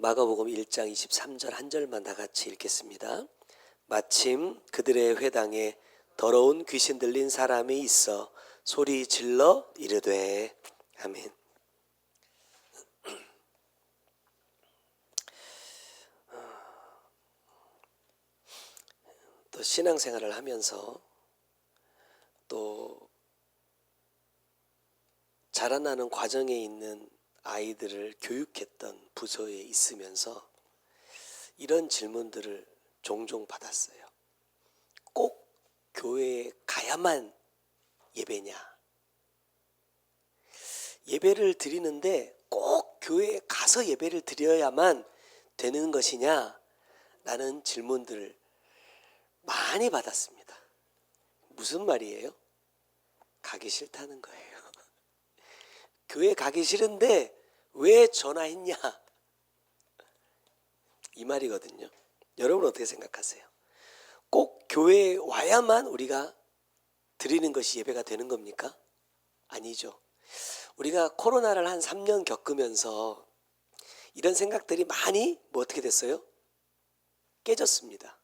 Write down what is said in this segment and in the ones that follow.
마가복음 1장 23절 한 절만 다 같이 읽겠습니다. 마침 그들의 회당에 더러운 귀신 들린 사람이 있어 소리 질러 이르되 아멘. 또 신앙생활을 하면서 또 자라나는 과정에 있는 아이들을 교육했던 부서에 있으면서 이런 질문들을 종종 받았어요. 꼭 교회에 가야만 예배냐? 예배를 드리는데 꼭 교회에 가서 예배를 드려야만 되는 것이냐? 라는 질문들을 많이 받았습니다. 무슨 말이에요? 가기 싫다는 거예요. 교회 가기 싫은데 왜 전화했냐? 이 말이거든요. 여러분 어떻게 생각하세요? 꼭 교회에 와야만 우리가 드리는 것이 예배가 되는 겁니까? 아니죠. 우리가 코로나를 한 3년 겪으면서 이런 생각들이 많이 어떻게 됐어요? 깨졌습니다.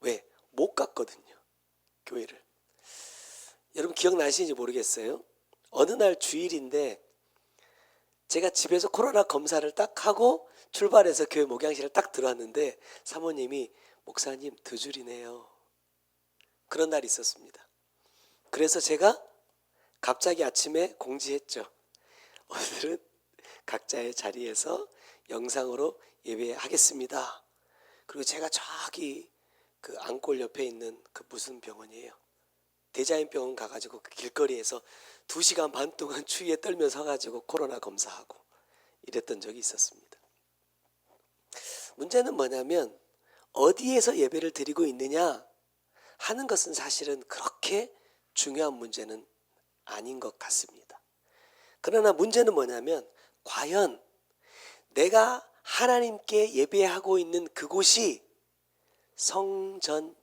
왜? 못 갔거든요. 교회를. 여러분 기억나시는지 모르겠어요. 어느 날 주일인데 제가 집에서 코로나 검사를 딱 하고 출발해서 교회 목양실을 딱 들어왔는데 사모님이 목사님 2줄이네요. 그런 날이 있었습니다. 그래서 제가 갑자기 아침에 공지했죠. 오늘은 각자의 자리에서 영상으로 예배하겠습니다. 그리고 제가 저기 그 안골 옆에 있는 그 무슨 병원이에요? 대자연병원 가가지고 그 길거리에서 2시간 반 동안 추위에 떨며 서가지고 코로나 검사하고 이랬던 적이 있었습니다. 문제는 뭐냐면 어디에서 예배를 드리고 있느냐 하는 것은 사실은 그렇게 중요한 문제는 아닌 것 같습니다. 그러나 문제는 뭐냐면 과연 내가 하나님께 예배하고 있는 그곳이 성전이냐는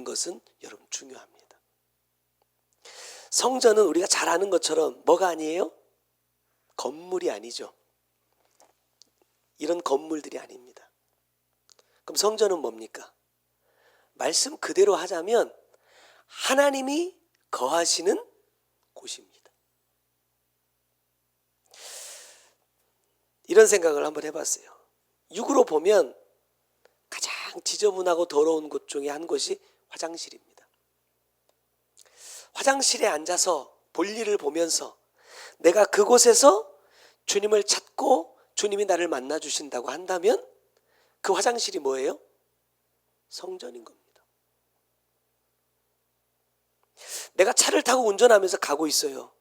것은 여러분 중요합니다. 성전은 우리가 잘 아는 것처럼 뭐가 아니에요? 건물이 아니죠. 이런 건물들이 아닙니다. 그럼 성전은 뭡니까? 말씀 그대로 하자면 하나님이 거하시는 곳입니다. 이런 생각을 한번 해봤어요. 육으로 보면 가장 지저분하고 더러운 곳 중에 한 곳이 화장실입니다. 화장실에 앉아서 볼일을 보면서 내가 그곳에서 주님을 찾고 주님이 나를 만나 주신다고 한다면 그 화장실이 뭐예요? 성전인 겁니다. 내가 차를 타고 운전하면서 가고 있어요.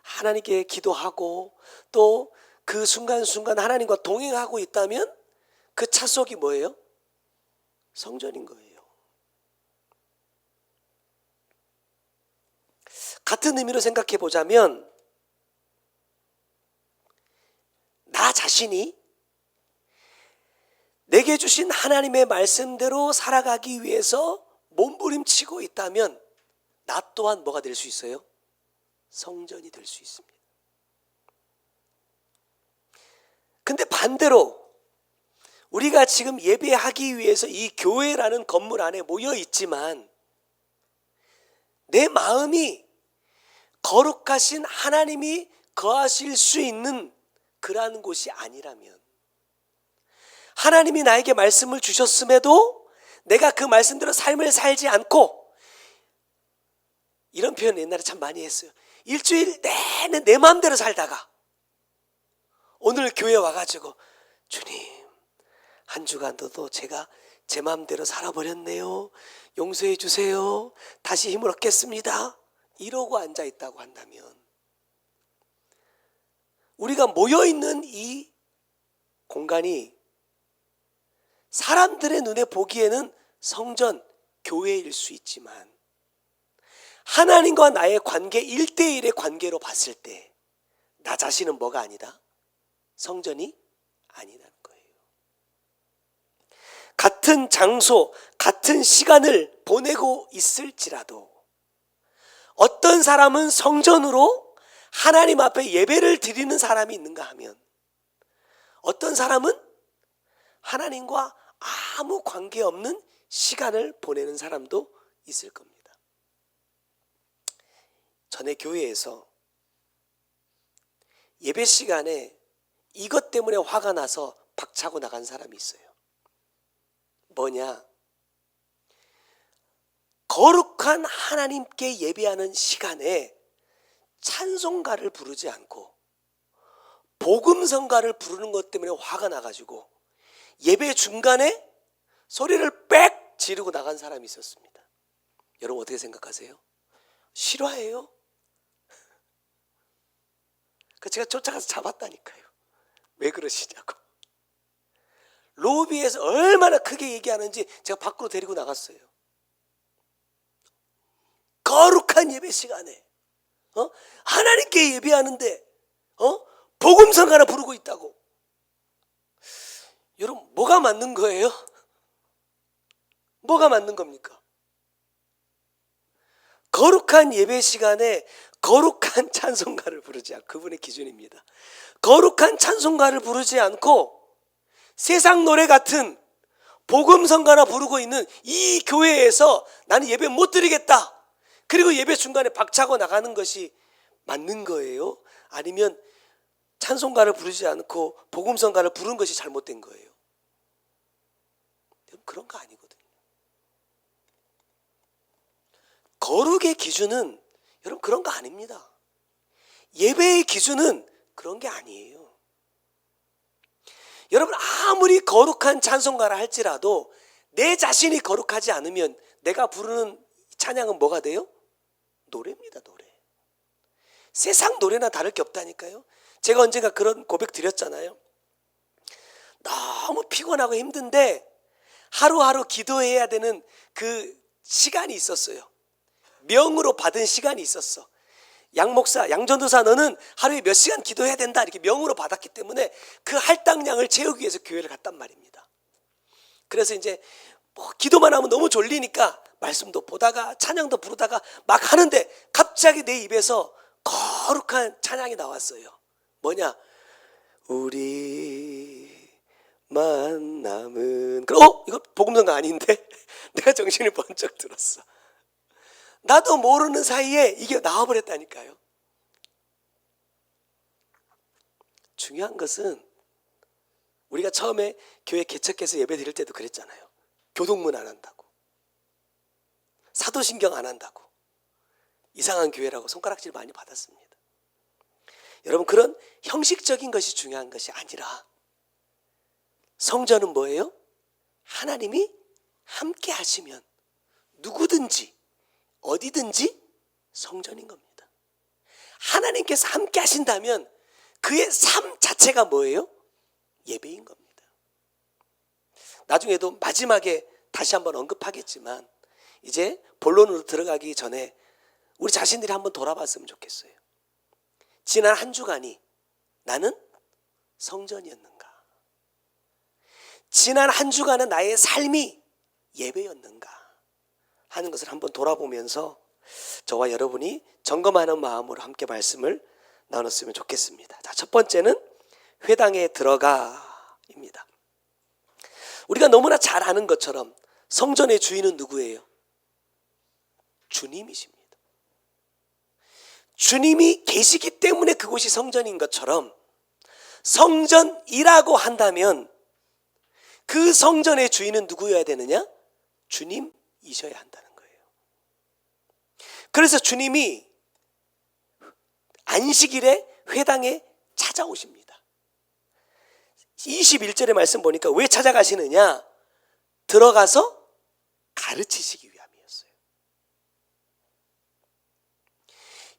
하나님께 기도하고 또 그 순간순간 하나님과 동행하고 있다면 그 차 속이 뭐예요? 성전인 거예요. 같은 의미로 생각해 보자면 나 자신이 내게 주신 하나님의 말씀대로 살아가기 위해서 몸부림치고 있다면 나 또한 뭐가 될 수 있어요? 성전이 될 수 있습니다. 근데 반대로 우리가 지금 예배하기 위해서 이 교회라는 건물 안에 모여 있지만 내 마음이 거룩하신 하나님이 거하실 수 있는 그러한 곳이 아니라면 하나님이 나에게 말씀을 주셨음에도 내가 그 말씀대로 삶을 살지 않고 이런 표현 옛날에 참 많이 했어요. 일주일 내내 내 마음대로 살다가 오늘 교회 와가지고 주님 한 주간도 제가 제 마음대로 살아버렸네요. 용서해 주세요. 다시 힘을 얻겠습니다. 이러고 앉아있다고 한다면 우리가 모여있는 이 공간이 사람들의 눈에 보기에는 성전, 교회일 수 있지만 하나님과 나의 관계 1대1의 관계로 봤을 때 나 자신은 뭐가 아니다? 성전이 아니라는 거예요. 같은 장소, 같은 시간을 보내고 있을지라도 어떤 사람은 성전으로 하나님 앞에 예배를 드리는 사람이 있는가 하면 어떤 사람은 하나님과 아무 관계없는 시간을 보내는 사람도 있을 겁니다. 전에 교회에서 예배 시간에 이것 때문에 화가 나서 박차고 나간 사람이 있어요. 뭐냐? 거룩한 하나님께 예배하는 시간에 찬송가를 부르지 않고 복음성가를 부르는 것 때문에 화가 나가지고 예배 중간에 소리를 빽 지르고 나간 사람이 있었습니다. 여러분 어떻게 생각하세요? 실화예요? 제가 쫓아가서 잡았다니까요. 왜 그러시냐고. 로비에서 얼마나 크게 얘기하는지 제가 밖으로 데리고 나갔어요. 거룩한 예배 시간에 하나님께 예배하는데 복음성가나 부르고 있다고. 여러분 뭐가 맞는 거예요? 뭐가 맞는 겁니까? 거룩한 예배 시간에 거룩한 찬송가를 부르지 않고, 그분의 기준입니다. 거룩한 찬송가를 부르지 않고 세상 노래 같은 복음성가나 부르고 있는 이 교회에서 나는 예배 못 드리겠다. 그리고 예배 중간에 박차고 나가는 것이 맞는 거예요? 아니면 찬송가를 부르지 않고 복음성가를 부르는 것이 잘못된 거예요? 그런 거 아니거든요. 거룩의 기준은 여러분 그런 거 아닙니다. 예배의 기준은 그런 게 아니에요. 여러분 아무리 거룩한 찬송가라 할지라도 내 자신이 거룩하지 않으면 내가 부르는 찬양은 뭐가 돼요? 노래입니다. 노래. 세상 노래나 다를 게 없다니까요. 제가 언젠가 그런 고백 드렸잖아요. 너무 피곤하고 힘든데 하루하루 기도해야 되는 그 시간이 있었어요. 명으로 받은 시간이 있었어. 양 목사, 양 전도사 너는 하루에 몇 시간 기도해야 된다 이렇게 명으로 받았기 때문에 그 할당량을 채우기 위해서 교회를 갔단 말입니다. 그래서 이제 기도만 하면 너무 졸리니까 말씀도 보다가 찬양도 부르다가 막 하는데 갑자기 내 입에서 거룩한 찬양이 나왔어요. 뭐냐? 우리 만남은 이거 복음성가 아닌데? 내가 정신을 번쩍 들었어. 나도 모르는 사이에 이게 나와버렸다니까요. 중요한 것은 우리가 처음에 교회 개척해서 예배 드릴 때도 그랬잖아요. 교동문 안 한다고, 사도신경 안 한다고, 이상한 교회라고 손가락질 많이 받았습니다. 여러분 그런 형식적인 것이 중요한 것이 아니라 성전은 뭐예요? 하나님이 함께 하시면 누구든지 어디든지 성전인 겁니다. 하나님께서 함께 하신다면 그의 삶 자체가 뭐예요? 예배인 겁니다. 나중에도 마지막에 다시 한번 언급하겠지만 이제 본론으로 들어가기 전에 우리 자신들이 한번 돌아봤으면 좋겠어요. 지난 한 주간이 나는 성전이었는가? 지난 한 주간은 나의 삶이 예배였는가 하는 것을 한번 돌아보면서 저와 여러분이 점검하는 마음으로 함께 말씀을 나눴으면 좋겠습니다. 자, 첫 번째는 회당에 들어가입니다. 우리가 너무나 잘 아는 것처럼 성전의 주인은 누구예요? 주님이십니다. 주님이 계시기 때문에 그곳이 성전인 것처럼 성전이라고 한다면 그 성전의 주인은 누구여야 되느냐? 주님이셔야 한다는 거예요. 그래서 주님이 안식일에 회당에 찾아오십니다. 21절의 말씀 보니까 왜 찾아가시느냐? 들어가서 가르치시기 위함이었어요.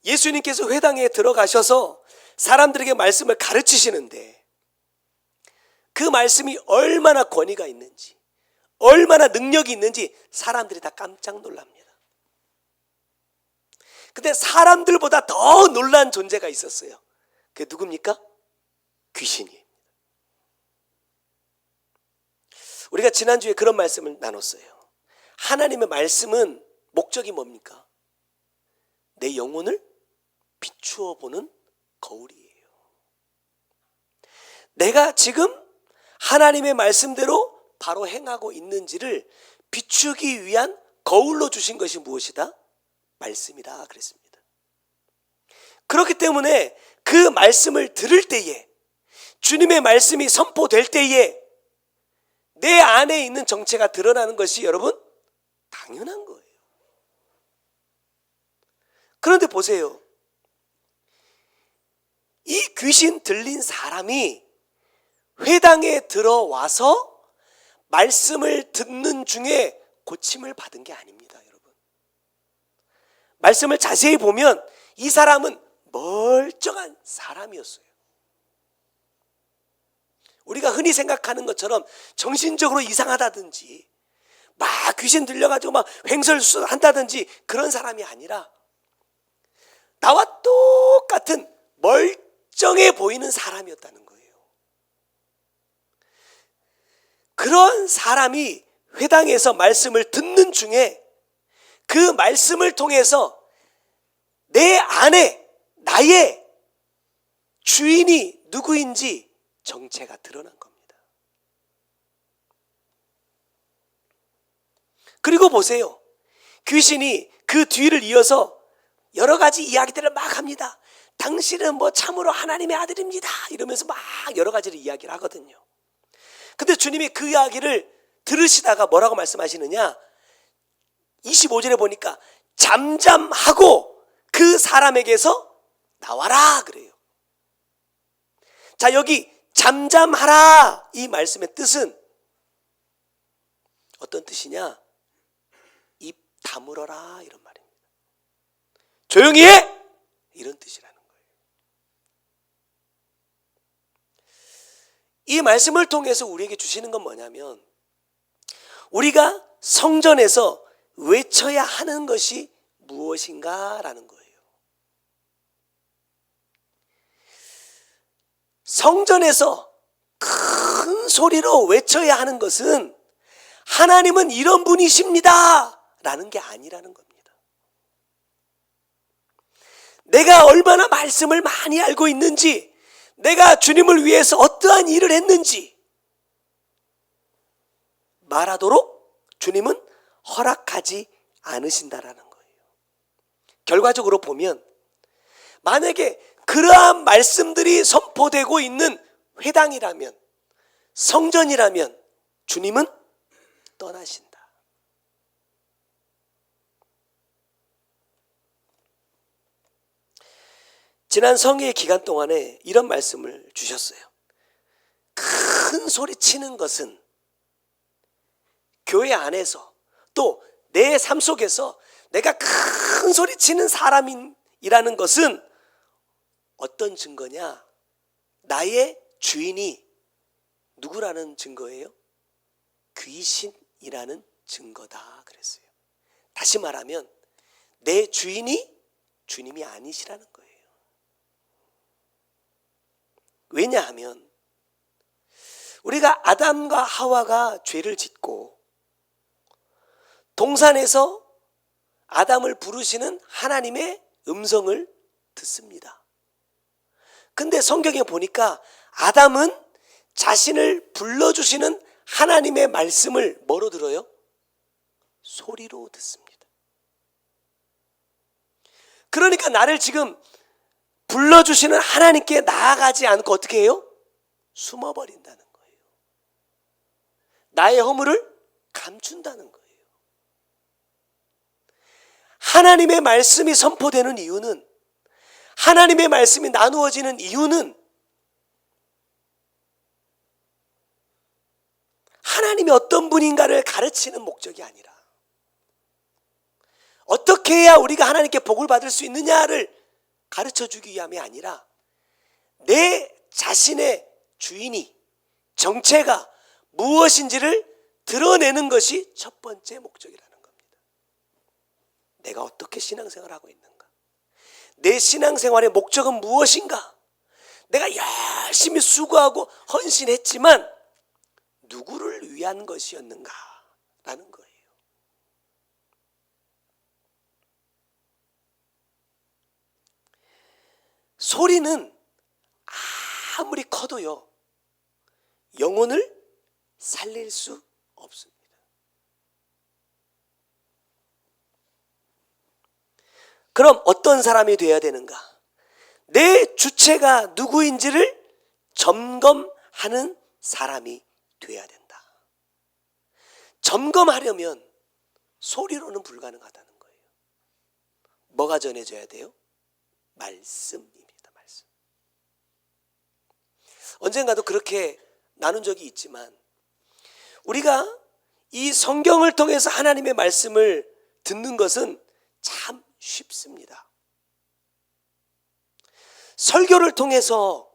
예수님께서 회당에 들어가셔서 사람들에게 말씀을 가르치시는데 그 말씀이 얼마나 권위가 있는지, 얼마나 능력이 있는지 사람들이 다 깜짝 놀랍니다. 근데 사람들보다 더 놀란 존재가 있었어요. 그게 누굽니까? 귀신이에요. 우리가 지난주에 그런 말씀을 나눴어요. 하나님의 말씀은 목적이 뭡니까? 내 영혼을 비추어 보는 거울이에요. 내가 지금 하나님의 말씀대로 바로 행하고 있는지를 비추기 위한 거울로 주신 것이 무엇이다? 말씀이다 그랬습니다. 그렇기 때문에 그 말씀을 들을 때에, 주님의 말씀이 선포될 때에 내 안에 있는 정체가 드러나는 것이 여러분 당연한 거예요. 그런데 보세요. 이 귀신 들린 사람이 회당에 들어와서 말씀을 듣는 중에 고침을 받은 게 아닙니다, 여러분. 말씀을 자세히 보면 이 사람은 멀쩡한 사람이었어요. 우리가 흔히 생각하는 것처럼 정신적으로 이상하다든지 막 귀신 들려가지고 막 횡설수설한다든지 그런 사람이 아니라 나와 똑같은 멀쩡해 보이는 사람이었다는 거예요. 그런 사람이 회당에서 말씀을 듣는 중에 그 말씀을 통해서 내 안에 나의 주인이 누구인지 정체가 드러난 겁니다. 그리고 보세요. 귀신이 그 뒤를 이어서 여러 가지 이야기들을 막 합니다. 당신은 뭐 참으로 하나님의 아들입니다. 이러면서 막 여러 가지를 이야기를 하거든요. 근데 주님이 그 이야기를 들으시다가 뭐라고 말씀하시느냐? 25절에 보니까 잠잠하고 그 사람에게서 나와라 그래요. 자, 여기 잠잠하라 이 말씀의 뜻은 어떤 뜻이냐? 입 다물어라 이런 말입니다. 조용히 해! 이런 뜻이라는 거예요. 이 말씀을 통해서 우리에게 주시는 건 뭐냐면 우리가 성전에서 외쳐야 하는 것이 무엇인가라는 거예요. 성전에서 큰 소리로 외쳐야 하는 것은 하나님은 이런 분이십니다 라는 게 아니라는 겁니다. 내가 얼마나 말씀을 많이 알고 있는지, 내가 주님을 위해서 어떠한 일을 했는지 말하도록 주님은 허락하지 않으신다라는 거예요. 결과적으로 보면 만약에 그러한 말씀들이 선포되고 있는 회당이라면, 성전이라면 주님은 떠나신다. 지난 성회의 기간 동안에 이런 말씀을 주셨어요. 큰 소리 치는 것은 교회 안에서 또 내 삶 속에서 내가 큰 소리 치는 사람이라는 것은 어떤 증거냐? 나의 주인이 누구라는 증거예요? 귀신이라는 증거다 그랬어요. 다시 말하면 내 주인이 주님이 아니시라는 거예요. 왜냐하면 우리가 아담과 하와가 죄를 짓고 동산에서 아담을 부르시는 하나님의 음성을 듣습니다. 근데 성경에 보니까 아담은 자신을 불러주시는 하나님의 말씀을 뭐로 들어요? 소리로 듣습니다. 그러니까 나를 지금 불러주시는 하나님께 나아가지 않고 어떻게 해요? 숨어버린다는 거예요. 나의 허물을 감춘다는 거예요. 하나님의 말씀이 선포되는 이유는, 하나님의 말씀이 나누어지는 이유는 하나님이 어떤 분인가를 가르치는 목적이 아니라 어떻게 해야 우리가 하나님께 복을 받을 수 있느냐를 가르쳐주기 위함이 아니라 내 자신의 주인이, 정체가 무엇인지를 드러내는 것이 첫 번째 목적이라는 겁니다. 내가 어떻게 신앙생활을 하고 있는가? 내 신앙생활의 목적은 무엇인가? 내가 열심히 수고하고 헌신했지만 누구를 위한 것이었는가? 라는 거예요. 소리는 아무리 커도요, 영혼을 살릴 수 없습니다. 그럼 어떤 사람이 되어야 되는가? 내 주체가 누구인지를 점검하는 사람이 되어야 된다. 점검하려면 소리로는 불가능하다는 거예요. 뭐가 전해져야 돼요? 말씀입니다. 말씀. 언젠가도 그렇게 나눈 적이 있지만 우리가 이 성경을 통해서 하나님의 말씀을 듣는 것은 참 쉽습니다. 설교를 통해서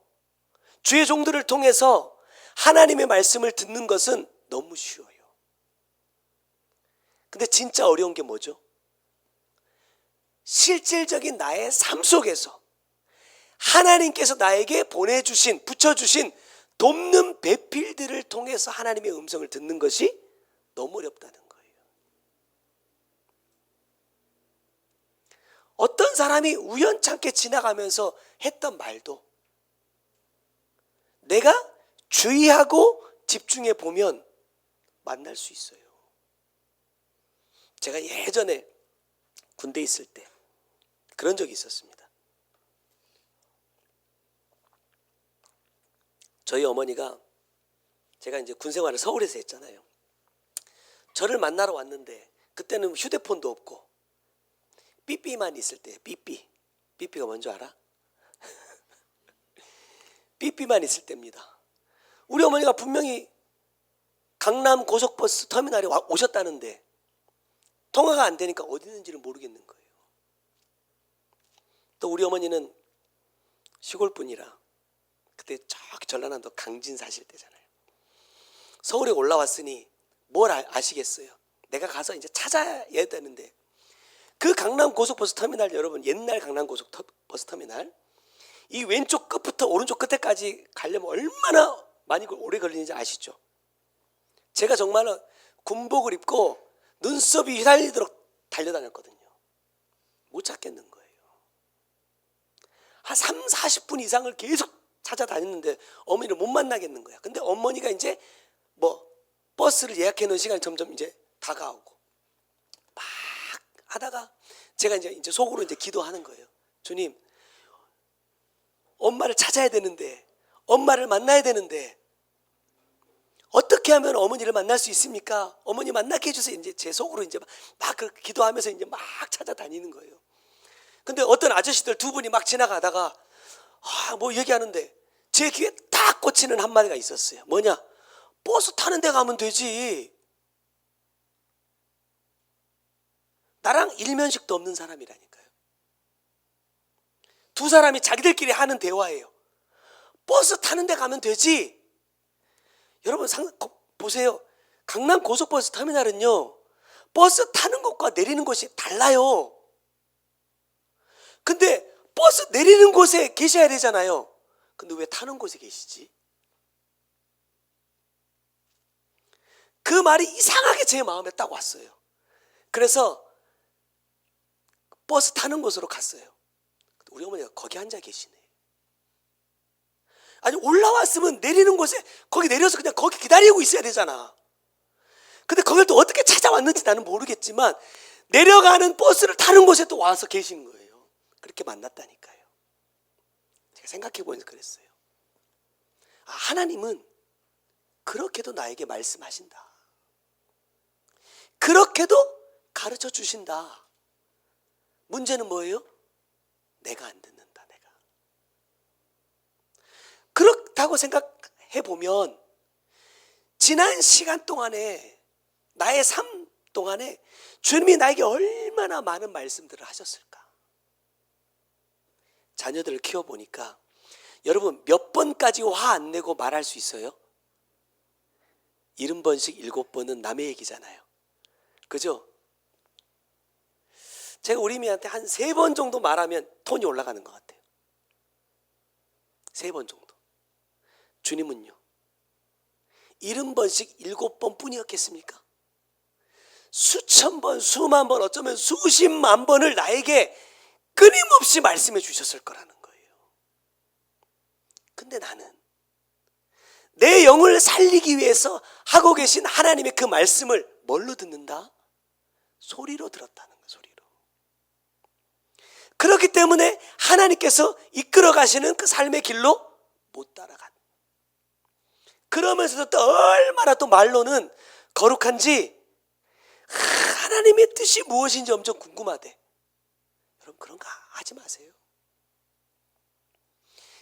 주의 종들을 통해서 하나님의 말씀을 듣는 것은 너무 쉬워요. 근데 진짜 어려운 게 뭐죠? 실질적인 나의 삶 속에서 하나님께서 나에게 보내주신, 붙여주신 돕는 배필들을 통해서 하나님의 음성을 듣는 것이 너무 어렵다는 거예요. 어떤 사람이 우연찮게 지나가면서 했던 말도 내가 주의하고 집중해 보면 만날 수 있어요. 제가 예전에 군대에 있을 때 그런 적이 있었습니다. 저희 어머니가, 제가 이제 군 생활을 서울에서 했잖아요. 저를 만나러 왔는데 그때는 휴대폰도 없고 삐삐만 있을 때, 삐삐가 뭔지 알아? 삐삐만 있을 때입니다. 우리 어머니가 분명히 강남 고속버스 터미널에 오셨다는데 통화가 안 되니까 어디 있는지를 모르겠는 거예요. 또 우리 어머니는 시골 분이라 그때 저기 전라남도 강진 사실 때잖아요. 서울에 올라왔으니 뭘 아시겠어요? 내가 가서 이제 찾아야 되는데 그 강남 고속버스 터미널, 여러분 옛날 강남 고속버스 터미널 이 왼쪽 끝부터 오른쪽 끝에까지 가려면 얼마나 많이 오래 걸리는지 아시죠? 제가 정말로 군복을 입고 눈썹이 휘날리도록 달려다녔거든요. 못 찾겠는 거예요. 한 30-40분 이상을 계속 찾아다녔는데 어머니를 못 만나겠는 거야. 근데 어머니가 이제 뭐 버스를 예약해 놓은 시간이 점점 이제 다가오고 막 하다가 제가 이제 속으로 이제 기도하는 거예요. 주님, 엄마를 찾아야 되는데, 엄마를 만나야 되는데 어떻게 하면 어머니를 만날 수 있습니까? 어머니 만나게 해주세요. 이제 제 속으로 이제 막 그렇게 기도하면서 이제 막 찾아다니는 거예요. 근데 어떤 아저씨들 두 분이 막 지나가다가 뭐 얘기하는데 제 귀에 딱 꽂히는 한마디가 있었어요. 뭐냐? 버스 타는 데 가면 되지. 나랑 일면식도 없는 사람이라니까요. 두 사람이 자기들끼리 하는 대화예요. 버스 타는 데 가면 되지. 여러분 보세요. 강남 고속버스 터미널은요, 버스 타는 곳과 내리는 곳이 달라요. 근데 버스 내리는 곳에 계셔야 되잖아요. 근데 왜 타는 곳에 계시지? 그 말이 이상하게 제 마음에 딱 왔어요. 그래서 버스 타는 곳으로 갔어요. 우리 어머니가 거기 앉아 계시네. 아니 올라왔으면 내리는 곳에 거기 내려서 그냥 거기 기다리고 있어야 되잖아. 근데 거길 또 어떻게 찾아왔는지 나는 모르겠지만 내려가는 버스를 타는 곳에 또 와서 계신 거예요. 그렇게 만났다니까요. 제가 생각해 보니까 그랬어요. 하나님은 그렇게도 나에게 말씀하신다. 그렇게도 가르쳐 주신다. 문제는 뭐예요? 내가 안 듣는다. 내가. 그렇다고 생각해 보면 지난 시간 동안에 나의 삶 동안에 주님이 나에게 얼마나 많은 말씀들을 하셨을까? 자녀들을 키워보니까 여러분 몇 번까지 화 안 내고 말할 수 있어요? 70번씩 7번은 남의 얘기잖아요. 그죠? 제가 우리 미한테 한 3번 정도 말하면 톤이 올라가는 것 같아요. 3번 정도. 주님은요 70번씩 7번 뿐이었겠습니까? 수천 번, 수만 번, 어쩌면 수십만 번을 나에게 끊임없이 말씀해 주셨을 거라는 거예요. 근데 나는 내 영을 살리기 위해서 하고 계신 하나님의 그 말씀을 뭘로 듣는다? 소리로 들었다는 거예요. 소리로. 그렇기 때문에 하나님께서 이끌어 가시는 그 삶의 길로 못 따라간. 그러면서도 또 얼마나 또 말로는 거룩한지 하나님의 뜻이 무엇인지 엄청 궁금하대. 여러분 그런 거 하지 마세요.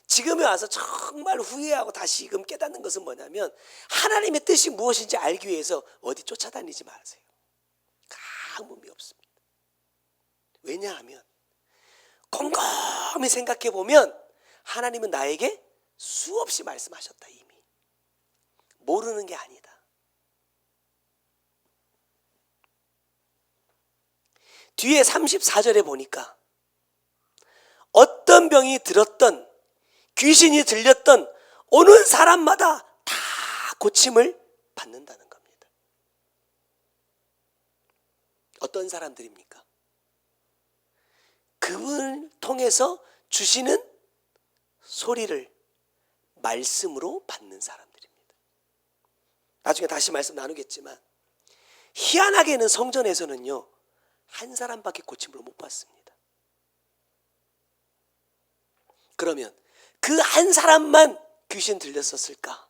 지금에 와서 정말 후회하고 다시금 깨닫는 것은 뭐냐면 하나님의 뜻이 무엇인지 알기 위해서 어디 쫓아다니지 마세요. 아무 의미 없습니다. 왜냐하면 곰곰이 생각해 보면 하나님은 나에게 수없이 말씀하셨다. 이미 모르는 게 아니다. 뒤에 34절에 보니까 어떤 병이 들었던 귀신이 들렸던 오는 사람마다 다 고침을 받는다는 겁니다. 어떤 사람들입니까? 그분을 통해서 주시는 소리를 말씀으로 받는 사람들입니다. 나중에 다시 말씀 나누겠지만 희한하게는 성전에서는요 한 사람밖에 고침을 못 받습니다. 그러면 그 한 사람만 귀신 들렸었을까?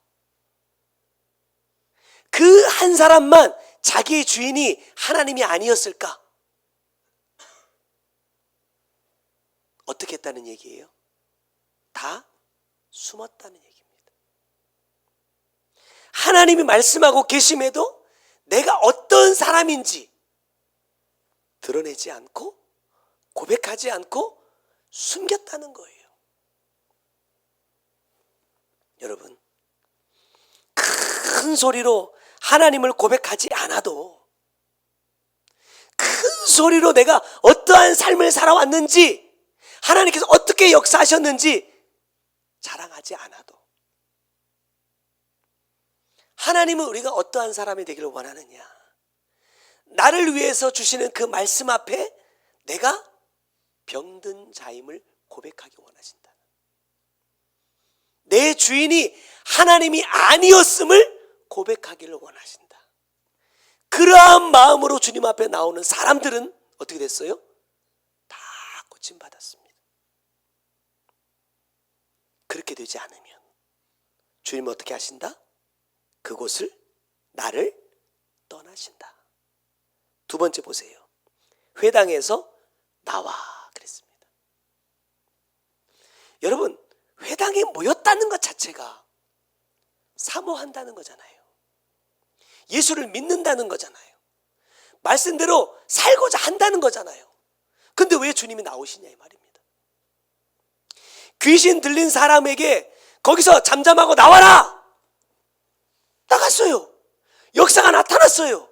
그 한 사람만 자기의 주인이 하나님이 아니었을까? 어떻게 했다는 얘기예요? 다 숨었다는 얘기입니다. 하나님이 말씀하고 계심에도 내가 어떤 사람인지 드러내지 않고 고백하지 않고 숨겼다는 거예요. 여러분 큰 소리로 하나님을 고백하지 않아도 큰 소리로 내가 어떠한 삶을 살아왔는지 하나님께서 어떻게 역사하셨는지 자랑하지 않아도 하나님은 우리가 어떠한 사람이 되기를 원하느냐? 나를 위해서 주시는 그 말씀 앞에 내가 병든 자임을 고백하기 원하신다. 내 주인이 하나님이 아니었음을 고백하기를 원하신다. 그러한 마음으로 주님 앞에 나오는 사람들은 어떻게 됐어요? 다 고침받았습니다. 그렇게 되지 않으면 주님은 어떻게 하신다? 그곳을 나를 떠나신다. 두 번째 보세요. 회당에서 나와 그랬습니다. 여러분 회당에 모였다는 것 자체가 사모한다는 거잖아요. 예수를 믿는다는 거잖아요. 말씀대로 살고자 한다는 거잖아요. 근데 왜 주님이 나오시냐 이 말입니다. 귀신 들린 사람에게 거기서 잠잠하고 나와라! 나갔어요. 역사가 나타났어요.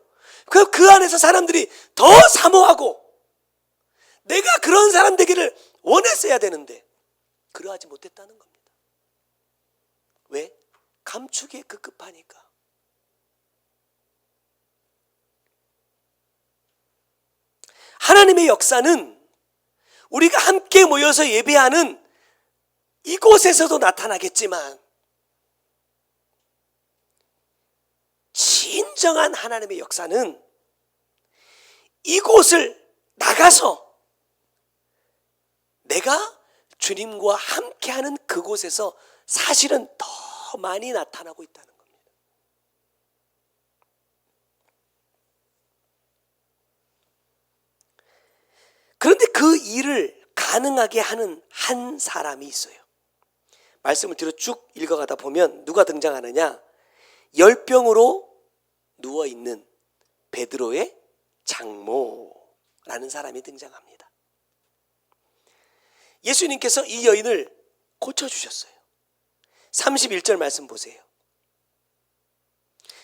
그 안에서 사람들이 더 사모하고 내가 그런 사람 되기를 원했어야 되는데 그러하지 못했다는 겁니다. 왜? 감추기에 급급하니까. 하나님의 역사는 우리가 함께 모여서 예배하는 이곳에서도 나타나겠지만 진정한 하나님의 역사는 이곳을 나가서 내가 주님과 함께하는 그곳에서 사실은 더 많이 나타나고 있다는 겁니다. 그런데 그 일을 가능하게 하는 한 사람이 있어요. 말씀을 뒤로 쭉 읽어가다 보면 누가 등장하느냐? 열병으로 누워있는 베드로의 장모라는 사람이 등장합니다. 예수님께서 이 여인을 고쳐주셨어요. 31절 말씀 보세요.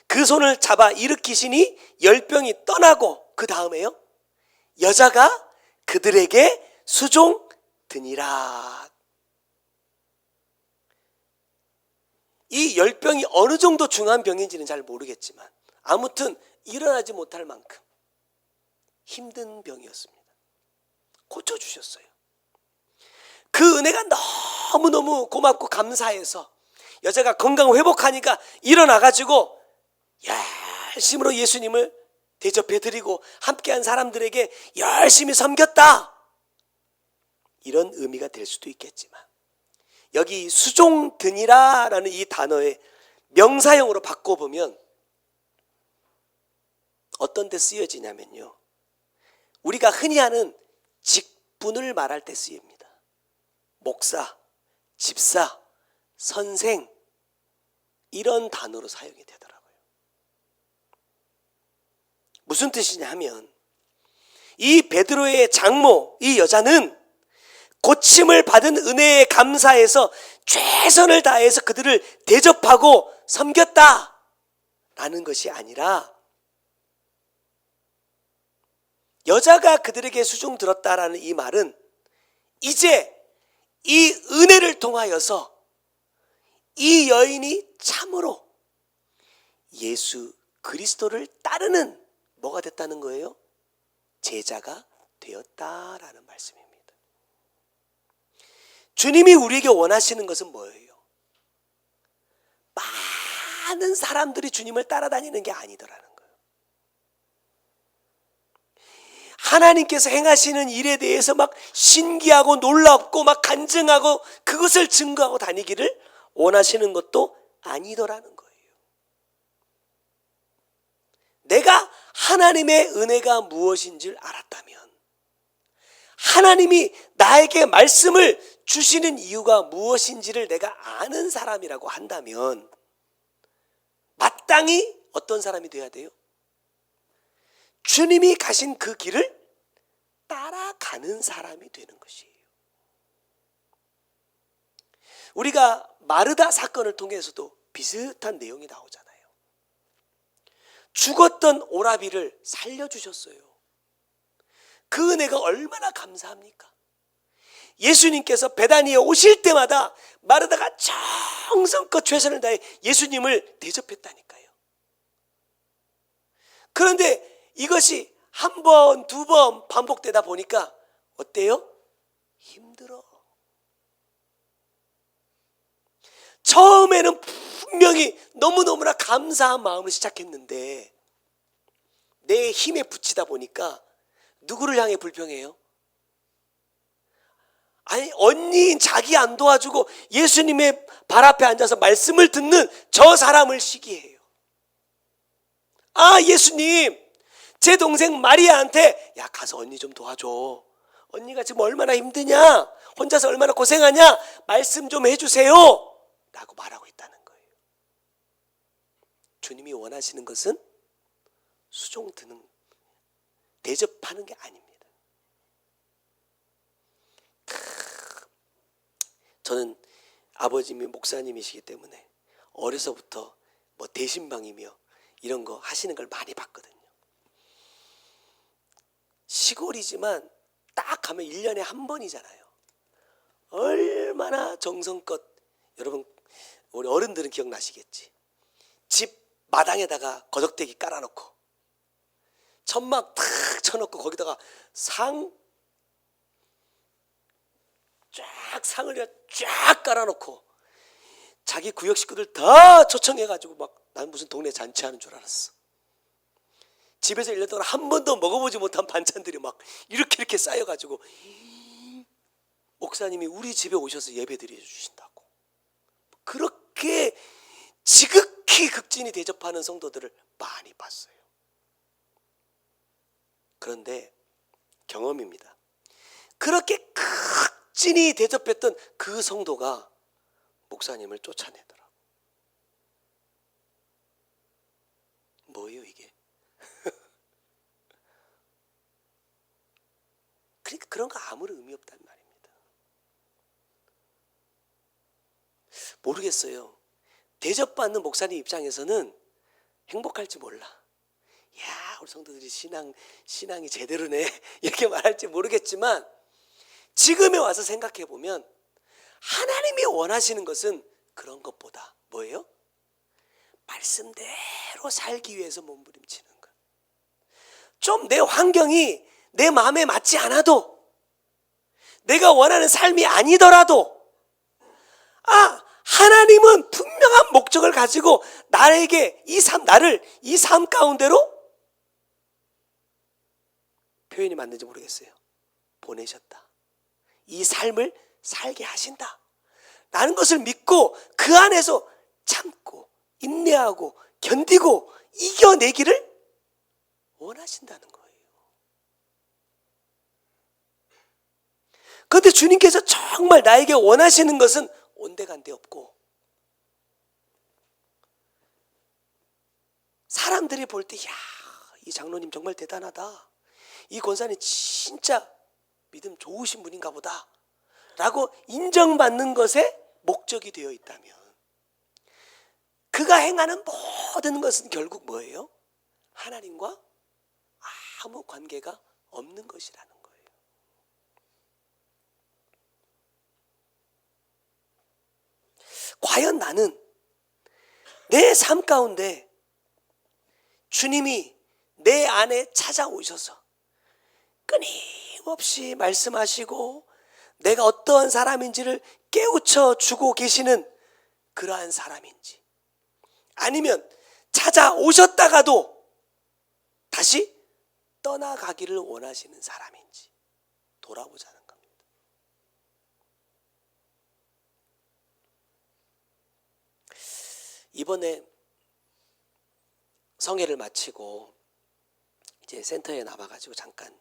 그 손을 잡아 일으키시니 열병이 떠나고 그 다음에요. 여자가 그들에게 수종드니라. 이 열병이 어느 정도 중한 병인지는 잘 모르겠지만 아무튼 일어나지 못할 만큼 힘든 병이었습니다. 고쳐주셨어요. 그 은혜가 너무너무 고맙고 감사해서 여자가 건강 회복하니까 일어나가지고 열심으로 예수님을 대접해드리고 함께한 사람들에게 열심히 섬겼다. 이런 의미가 될 수도 있겠지만 여기 수종드니라라는 이 단어의 명사형으로 바꿔보면 어떤 데 쓰여지냐면요, 우리가 흔히 하는 직분을 말할 때 쓰입니다. 목사, 집사, 선생, 이런 단어로 사용이 되더라고요. 무슨 뜻이냐 하면 이 베드로의 장모, 이 여자는 고침을 받은 은혜에 감사해서 최선을 다해서 그들을 대접하고 섬겼다라는 것이 아니라, 여자가 그들에게 수종 들었다라는 이 말은 이제 이 은혜를 통하여서 이 여인이 참으로 예수 그리스도를 따르는 뭐가 됐다는 거예요? 제자가 되었다라는 말씀입니다. 주님이 우리에게 원하시는 것은 뭐예요? 많은 사람들이 주님을 따라다니는 게 아니더라는 거예요. 하나님께서 행하시는 일에 대해서 막 신기하고 놀랍고 막 간증하고 그것을 증거하고 다니기를 원하시는 것도 아니더라는 거예요. 내가 하나님의 은혜가 무엇인지를 알았다면, 하나님이 나에게 말씀을 주시는 이유가 무엇인지를 내가 아는 사람이라고 한다면 마땅히 어떤 사람이 돼야 돼요? 주님이 가신 그 길을 따라가는 사람이 되는 것이에요. 우리가 마르다 사건을 통해서도 비슷한 내용이 나오잖아요. 죽었던 오라비를 살려주셨어요. 그 은혜가 얼마나 감사합니까? 예수님께서 베다니에 오실 때마다 마르다가 정성껏 최선을 다해 예수님을 대접했다니까요. 그런데 이것이 한 번, 두 번 반복되다 보니까 어때요? 힘들어. 처음에는 분명히 너무너무나 감사한 마음으로 시작했는데 내 힘에 부치다 보니까 누구를 향해 불평해요? 아니, 언니인 자기 안 도와주고 예수님의 발 앞에 앉아서 말씀을 듣는 저 사람을 시기해요. 아, 예수님, 제 동생 마리아한테 야, 가서 언니 좀 도와줘. 언니가 지금 얼마나 힘드냐, 혼자서 얼마나 고생하냐, 말씀 좀 해주세요 라고 말하고 있다는 거예요. 주님이 원하시는 것은 수종 드는, 대접하는 게 아닙니다. 저는 아버님이 목사님이시기 때문에 어려서부터 뭐 대신방이며 이런 거 하시는 걸 많이 봤거든요. 시골이지만 딱 가면 1년에 한 번이잖아요. 얼마나 정성껏, 여러분 우리 어른들은 기억나시겠지. 집 마당에다가 거적대기 깔아놓고 천막 탁 쳐놓고 거기다가 상을 쫙 깔아놓고 자기 구역 식구들 다 초청해가지고 막, 난 무슨 동네 잔치하는 줄 알았어. 집에서 1년 동안 한 번도 먹어보지 못한 반찬들이 막 이렇게 쌓여가지고 목사님이 우리 집에 오셔서 예배 드려주신다고. 그렇게 지극히 극진히 대접하는 성도들을 많이 봤어요. 그런데 경험입니다. 그렇게 극진히 대접했던 그 성도가 목사님을 쫓아내더라고. 뭐예요 이게? 그러니까 그런 거 아무런 의미 없단 말입니다. 모르겠어요. 대접받는 목사님 입장에서는 행복할지 몰라. 야, 우리 성도들이 신앙이 제대로네 이렇게 말할지 모르겠지만, 지금에 와서 생각해 보면 하나님이 원하시는 것은 그런 것보다 뭐예요? 말씀대로 살기 위해서 몸부림치는 것. 좀 내 환경이 내 마음에 맞지 않아도, 내가 원하는 삶이 아니더라도, 하나님은 분명한 목적을 가지고 나에게 나를 이 삶 가운데로 표현이 맞는지 모르겠어요. 보내셨다. 이 삶을 살게 하신다. 라는 것을 믿고 그 안에서 참고 인내하고 견디고 이겨내기를 원하신다는 거예요. 그런데 주님께서 정말 나에게 원하시는 것은 온데간데 없고, 사람들이 볼 때 야, 이 장로님 정말 대단하다, 이 권사님 진짜 믿음 좋으신 분인가 보다 라고 인정받는 것에 목적이 되어 있다면, 그가 행하는 모든 것은 결국 뭐예요? 하나님과 아무 관계가 없는 것이라는 거예요. 과연 나는 내 삶 가운데 주님이 내 안에 찾아오셔서 끊임없이 말씀하시고 내가 어떠한 사람인지를 깨우쳐 주고 계시는 그러한 사람인지, 아니면 찾아오셨다가도 다시 떠나가기를 원하시는 사람인지 돌아보자는 겁니다. 이번에 성회를 마치고 이제 센터에 남아가지고 잠깐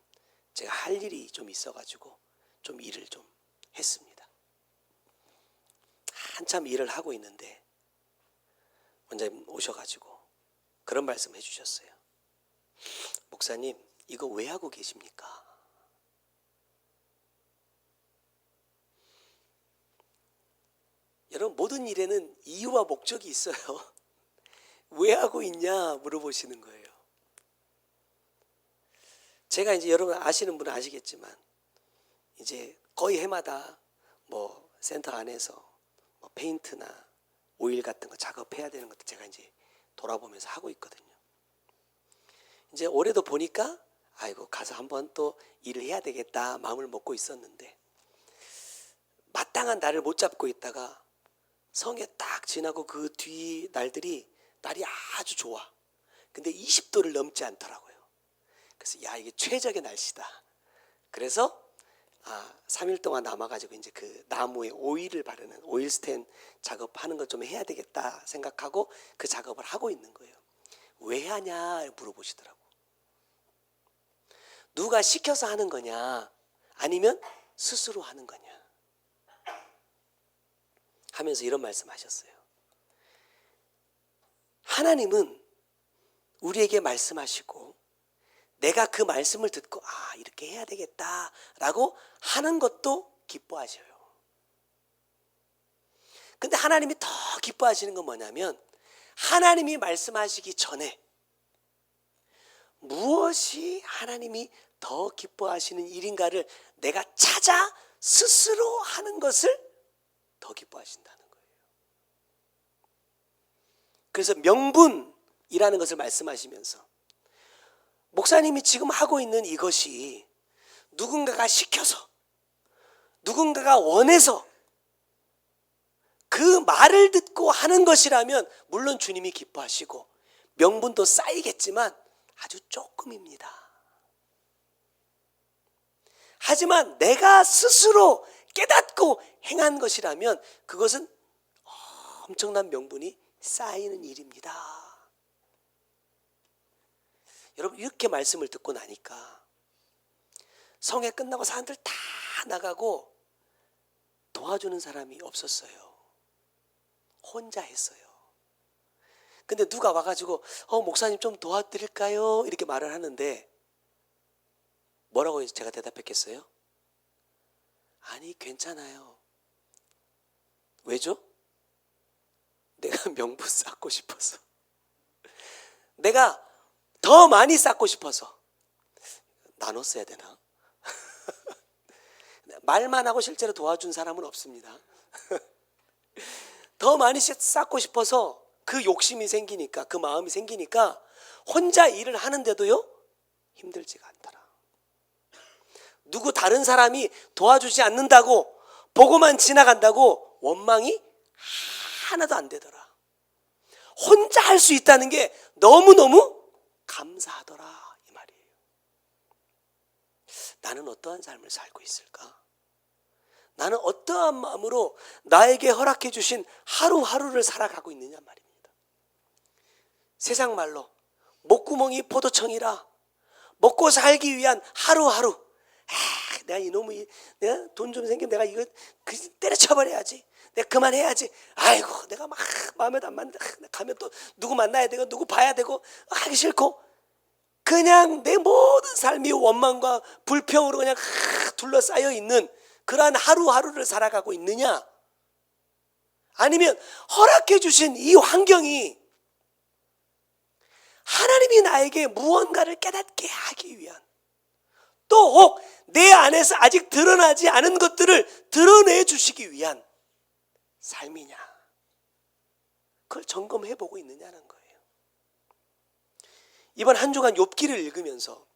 제가 할 일이 좀 있어가지고 좀 일을 좀 했습니다. 한참 일을 하고 있는데 원장님 오셔가지고 그런 말씀 해주셨어요. 목사님, 이거 왜 하고 계십니까? 여러분, 모든 일에는 이유와 목적이 있어요. 왜 하고 있냐 물어보시는 거예요. 제가 이제 여러분 아시는 분은 아시겠지만 이제 거의 해마다 뭐 센터 안에서 뭐 페인트나 오일 같은 거 작업해야 되는 것도 제가 이제 돌아보면서 하고 있거든요. 이제 올해도 보니까 아이고 가서 한번 또 일을 해야 되겠다 마음을 먹고 있었는데, 마땅한 날을 못 잡고 있다가 성에 딱 지나고 그 뒤 날들이 날이 아주 좋아. 근데 20도를 넘지 않더라고요. 그래서 야, 이게 최적의 날씨다. 그래서 3일 동안 남아가지고 이제 그 나무에 오일을 바르는 오일 스텐 작업하는 것 좀 해야 되겠다 생각하고 그 작업을 하고 있는 거예요. 왜 하냐 물어보시더라고. 누가 시켜서 하는 거냐 아니면 스스로 하는 거냐 하면서 이런 말씀하셨어요. 하나님은 우리에게 말씀하시고 내가 그 말씀을 듣고 이렇게 해야 되겠다라고 하는 것도 기뻐하셔요. 근데 하나님이 더 기뻐하시는 건 뭐냐면, 하나님이 말씀하시기 전에 무엇이 하나님이 더 기뻐하시는 일인가를 내가 찾아 스스로 하는 것을 더 기뻐하신다는 거예요. 그래서 명분이라는 것을 말씀하시면서 목사님이 지금 하고 있는 이것이 누군가가 시켜서, 누군가가 원해서 그 말을 듣고 하는 것이라면 물론 주님이 기뻐하시고 명분도 쌓이겠지만 아주 조금입니다. 하지만 내가 스스로 깨닫고 행한 것이라면 그것은 엄청난 명분이 쌓이는 일입니다. 여러분, 이렇게 말씀을 듣고 나니까 성회 끝나고 사람들 다 나가고 도와주는 사람이 없었어요. 혼자 했어요. 근데 누가 와가지고 목사님 좀 도와드릴까요? 이렇게 말을 하는데 뭐라고 제가 대답했겠어요? 아니, 괜찮아요. 왜죠? 내가 명분 쌓고 싶어서, 내가 더 많이 쌓고 싶어서. 나눴어야 되나? 말만 하고 실제로 도와준 사람은 없습니다. 더 많이 쌓고 싶어서 그 욕심이 생기니까, 그 마음이 생기니까 혼자 일을 하는데도요 힘들지가 않더라. 누구 다른 사람이 도와주지 않는다고, 보고만 지나간다고 원망이 하나도 안 되더라. 혼자 할 수 있다는 게 너무너무 감사하더라, 이 말이에요. 나는 어떠한 삶을 살고 있을까? 나는 어떠한 마음으로 나에게 허락해 주신 하루하루를 살아가고 있느냐 말입니다. 세상 말로 목구멍이 포도청이라 먹고 살기 위한 하루하루. 내가 이놈의, 내가 돈 좀 생기면 내가 이거 때려쳐버려야지. 내가 그만해야지. 아이고, 내가 막 마음에도 안 맞는데 가면 또 누구 만나야 되고 누구 봐야 되고 하기 싫고, 그냥 내 모든 삶이 원망과 불평으로 그냥 둘러싸여 있는 그러한 하루하루를 살아가고 있느냐? 아니면 허락해 주신 이 환경이 하나님이 나에게 무언가를 깨닫게 하기 위한, 또 혹 내 안에서 아직 드러나지 않은 것들을 드러내 주시기 위한 삶이냐, 그걸 점검해 보고 있느냐는 거예요. 이번 한 주간 욥기를 읽으면서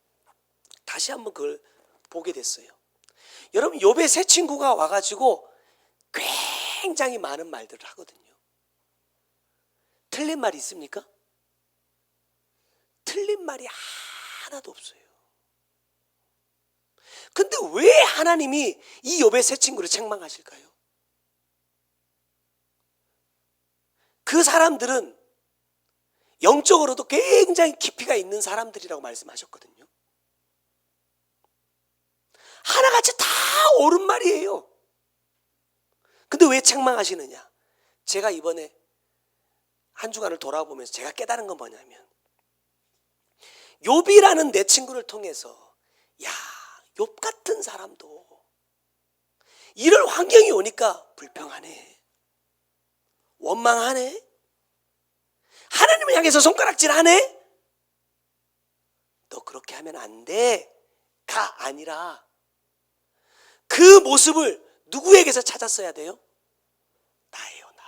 다시 한번 그걸 보게 됐어요. 여러분, 욥의 세 친구가 와가지고 굉장히 많은 말들을 하거든요. 틀린 말이 있습니까? 틀린 말이 하나도 없어요. 근데 왜 하나님이 이 욥의 세 친구를 책망하실까요? 그 사람들은 영적으로도 굉장히 깊이가 있는 사람들이라고 말씀하셨거든요. 하나같이 다 옳은 말이에요. 근데 왜 책망하시느냐? 제가 이번에 한 주간을 돌아보면서 제가 깨달은 건 뭐냐면, 욥이라는 내 친구를 통해서, 야, 욥 같은 사람도 이럴 환경이 오니까 불평하네, 원망하네, 하나님을 향해서 손가락질하네. 너 그렇게 하면 안 돼가 아니라 그 모습을 누구에게서 찾았어야 돼요? 나예요, 나.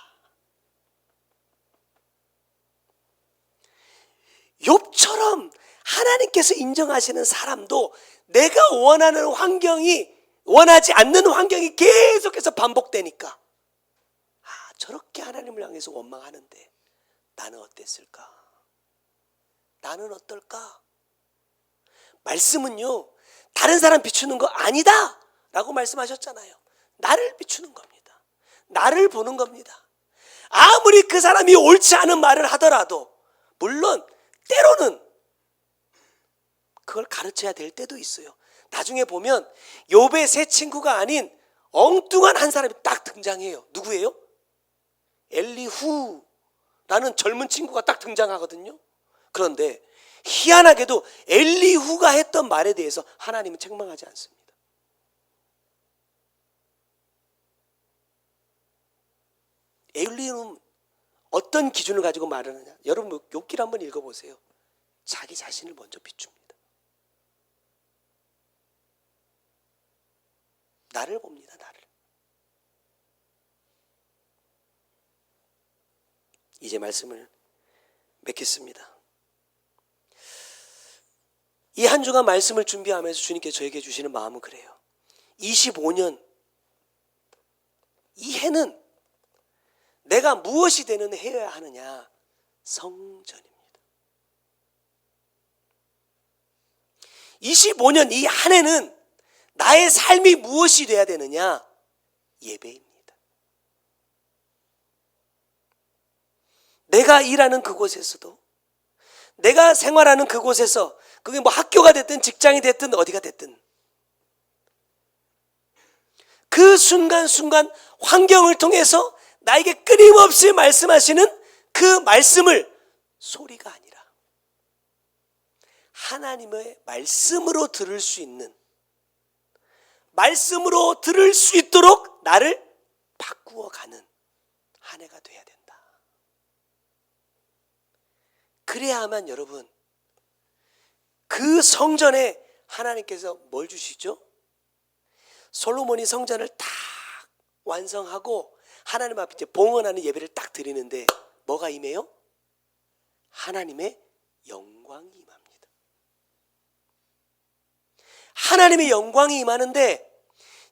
욥처럼 하나님께서 인정하시는 사람도 내가 원하는 환경이, 원하지 않는 환경이 계속해서 반복되니까, 저렇게 하나님을 향해서 원망하는데 나는 어땠을까? 나는 어떨까? 말씀은요, 다른 사람 비추는 거 아니다 라고 말씀하셨잖아요. 나를 비추는 겁니다. 나를 보는 겁니다. 아무리 그 사람이 옳지 않은 말을 하더라도, 물론 때로는 그걸 가르쳐야 될 때도 있어요. 나중에 보면 욥의 세 친구가 아닌 엉뚱한 한 사람이 딱 등장해요. 누구예요? 엘리후라는 젊은 친구가 딱 등장하거든요. 그런데 희한하게도 엘리후가 했던 말에 대해서 하나님은 책망하지 않습니다. 엘리후는 어떤 기준을 가지고 말을 하느냐? 여러분, 욥기를 한번 읽어보세요. 자기 자신을 먼저 비춥니다. 나를 봅니다, 나를. 이제 말씀을 맺겠습니다. 이 한 주간 말씀을 준비하면서 주님께 저에게 주시는 마음은 그래요. 25년, 이 해는 내가 무엇이 되는 해여야 하느냐? 성전입니다. 25년 이 한 해는 나의 삶이 무엇이 돼야 되느냐? 예배입니다. 내가 일하는 그곳에서도, 내가 생활하는 그곳에서, 그게 뭐 학교가 됐든 직장이 됐든 어디가 됐든, 그 순간순간 환경을 통해서 나에게 끊임없이 말씀하시는 그 말씀을 소리가 아니라 하나님의 말씀으로 들을 수 있는, 말씀으로 들을 수 있도록 나를 바꾸어가는 한 해가 돼야 된다. 그래야만 여러분, 그 성전에 하나님께서 뭘 주시죠? 솔로몬이 성전을 딱 완성하고 하나님 앞에 이제 봉헌하는 예배를 딱 드리는데 뭐가 임해요? 하나님의 영광이 임합니다. 하나님의 영광이 임하는데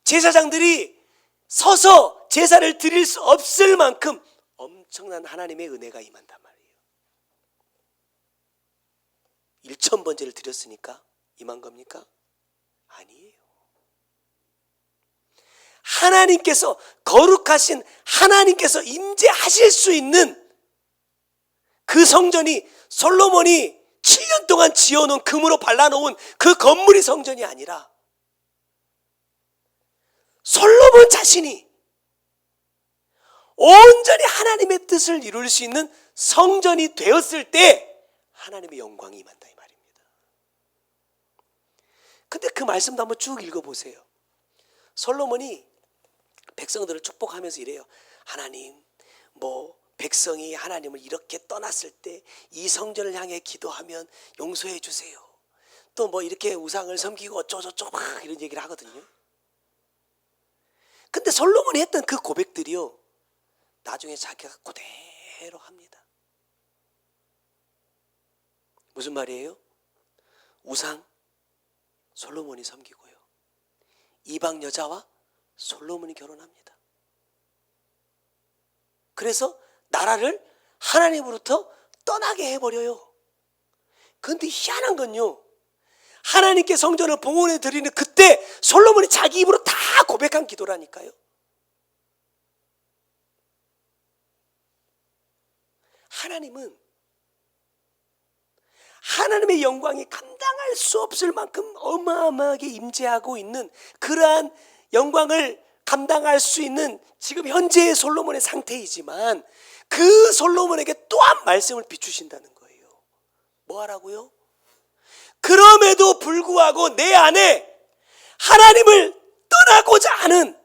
제사장들이 서서 제사를 드릴 수 없을 만큼 엄청난 하나님의 은혜가 임한단 말이에요. 1,000번째를 드렸으니까 임한 겁니까? 아니에요. 하나님께서, 거룩하신 하나님께서 임재하실 수 있는 그 성전이 솔로몬이 7년 동안 지어놓은, 금으로 발라놓은 그 건물이 성전이 아니라 솔로몬 자신이 온전히 하나님의 뜻을 이룰 수 있는 성전이 되었을 때 하나님의 영광이 임한다 이 말입니다. 근데 그 말씀도 한번 쭉 읽어보세요. 솔로몬이 백성들을 축복하면서 이래요. 하나님, 백성이 하나님을 이렇게 떠났을 때 이 성전을 향해 기도하면 용서해 주세요. 또 이렇게 우상을 섬기고 어쩌고저쩌고 막 이런 얘기를 하거든요. 근데 솔로몬이 했던 그 고백들이요, 나중에 자기가 그대로 합니다. 무슨 말이에요? 우상 솔로몬이 섬기고요, 이방 여자와 솔로몬이 결혼합니다. 그래서 나라를 하나님으로부터 떠나게 해버려요. 그런데 희한한 건요, 하나님께 성전을 봉헌해 드리는 그때 솔로몬이 자기 입으로 다 고백한 기도라니까요. 하나님은 하나님의 영광이 감당할 수 없을 만큼 어마어마하게 임재하고 있는, 그러한 영광을 감당할 수 있는 지금 현재의 솔로몬의 상태이지만 그 솔로몬에게 또한 말씀을 비추신다는 거예요. 뭐 하라고요? 그럼에도 불구하고 내 안에 하나님을 떠나고자 하는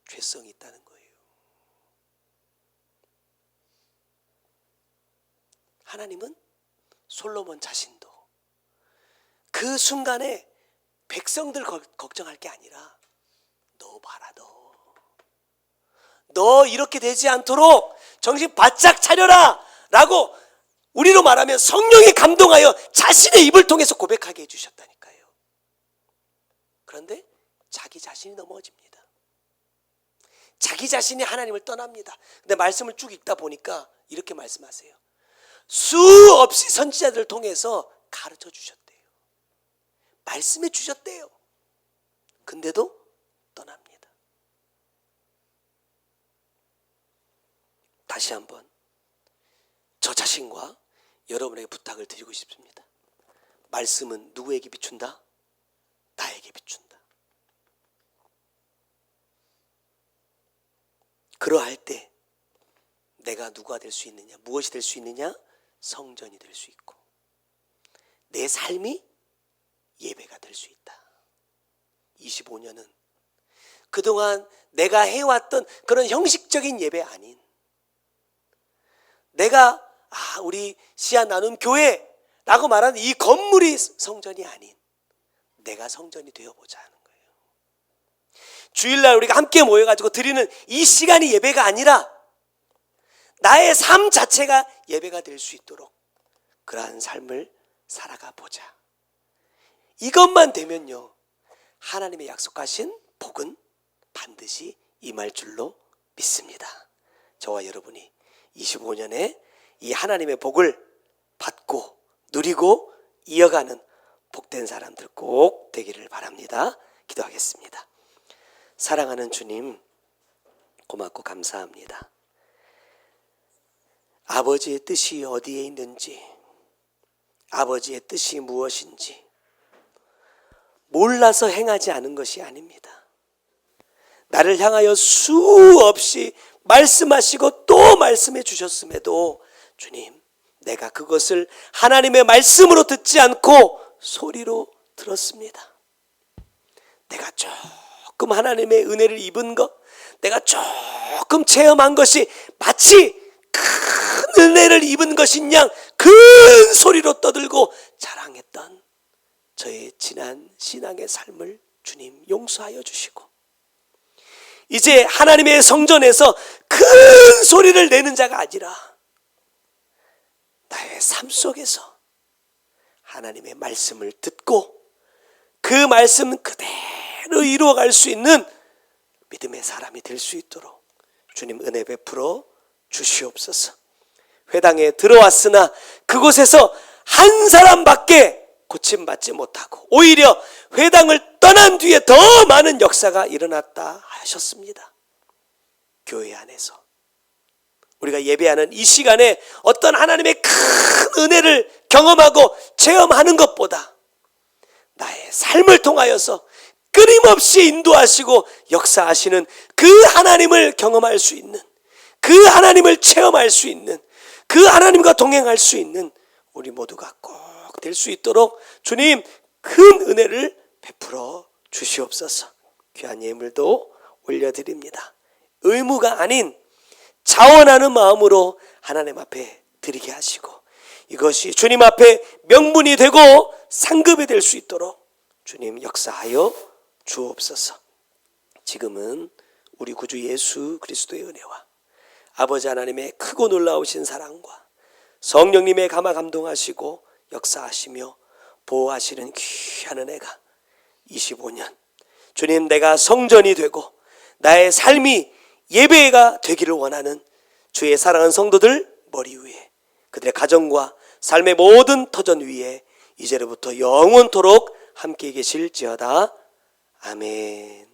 죄성이 있다는 거예요. 하나님은 솔로몬 자신도 그 순간에 백성들 걱정할 게 아니라 너 봐라, 너 이렇게 되지 않도록 정신 바짝 차려라 라고 우리로 말하면 성령이 감동하여 자신의 입을 통해서 고백하게 해주셨다니까요. 그런데 자기 자신이 넘어집니다. 자기 자신이 하나님을 떠납니다. 근데 말씀을 쭉 읽다 보니까 이렇게 말씀하세요. 수없이 선지자들을 통해서 가르쳐 주셨대요. 말씀해 주셨대요. 근데도 떠납니다. 다시 한번 저 자신과 여러분에게 부탁을 드리고 싶습니다. 말씀은 누구에게 비춘다? 나에게 비춘다. 그러할 때 내가 누가 될 수 있느냐? 무엇이 될 수 있느냐? 성전이 될 수 있고 내 삶이 예배가 될 수 있다. 25년은 그동안 내가 해왔던 그런 형식적인 예배 아닌, 내가 우리 시안 나눔 교회라고 말하는 이 건물이 성전이 아닌 내가 성전이 되어보자 하는 거예요. 주일날 우리가 함께 모여가지고 드리는 이 시간이 예배가 아니라 나의 삶 자체가 예배가 될 수 있도록 그러한 삶을 살아가 보자. 이것만 되면요, 하나님의 약속하신 복은 반드시 임할 줄로 믿습니다. 저와 여러분이 25년에 이 하나님의 복을 받고 누리고 이어가는 복된 사람들 꼭 되기를 바랍니다. 기도하겠습니다. 사랑하는 주님, 고맙고 감사합니다. 아버지의 뜻이 어디에 있는지, 아버지의 뜻이 무엇인지 몰라서 행하지 않은 것이 아닙니다. 나를 향하여 수없이 말씀하시고 또 말씀해 주셨음에도 주님, 내가 그것을 하나님의 말씀으로 듣지 않고 소리로 들었습니다. 내가 조금 하나님의 은혜를 입은 것, 내가 조금 체험한 것이 마치 큰 은혜를 입은 것인 양 큰 소리로 떠들고 자랑했던 저의 지난 신앙의 삶을 주님 용서하여 주시고, 이제 하나님의 성전에서 큰 소리를 내는 자가 아니라 나의 삶 속에서 하나님의 말씀을 듣고 그 말씀 그대로 이루어갈 수 있는 믿음의 사람이 될 수 있도록 주님 은혜 베풀어 주시옵소서. 회당에 들어왔으나 그곳에서 한 사람밖에 고침받지 못하고 오히려 회당을 떠난 뒤에 더 많은 역사가 일어났다 하셨습니다. 교회 안에서 우리가 예배하는 이 시간에 어떤 하나님의 큰 은혜를 경험하고 체험하는 것보다 나의 삶을 통하여서 끊임없이 인도하시고 역사하시는 그 하나님을 경험할 수 있는, 그 하나님을 체험할 수 있는, 그 하나님과 동행할 수 있는 우리 모두가 꼭 될 수 있도록 주님 큰 은혜를 베풀어 주시옵소서. 귀한 예물도 올려드립니다. 의무가 아닌 자원하는 마음으로 하나님 앞에 드리게 하시고 이것이 주님 앞에 명분이 되고 상급이 될 수 있도록 주님 역사하여 주옵소서. 지금은 우리 구주 예수 그리스도의 은혜와 아버지 하나님의 크고 놀라우신 사랑과 성령님의 감화 감동하시고 역사하시며 보호하시는 귀한 은혜가 25년 주님 내가 성전이 되고 나의 삶이 예배가 되기를 원하는 주의 사랑하는 성도들 머리 위에 그들의 가정과 삶의 모든 터전 위에 이제로부터 영원토록 함께 계실지어다. 아멘.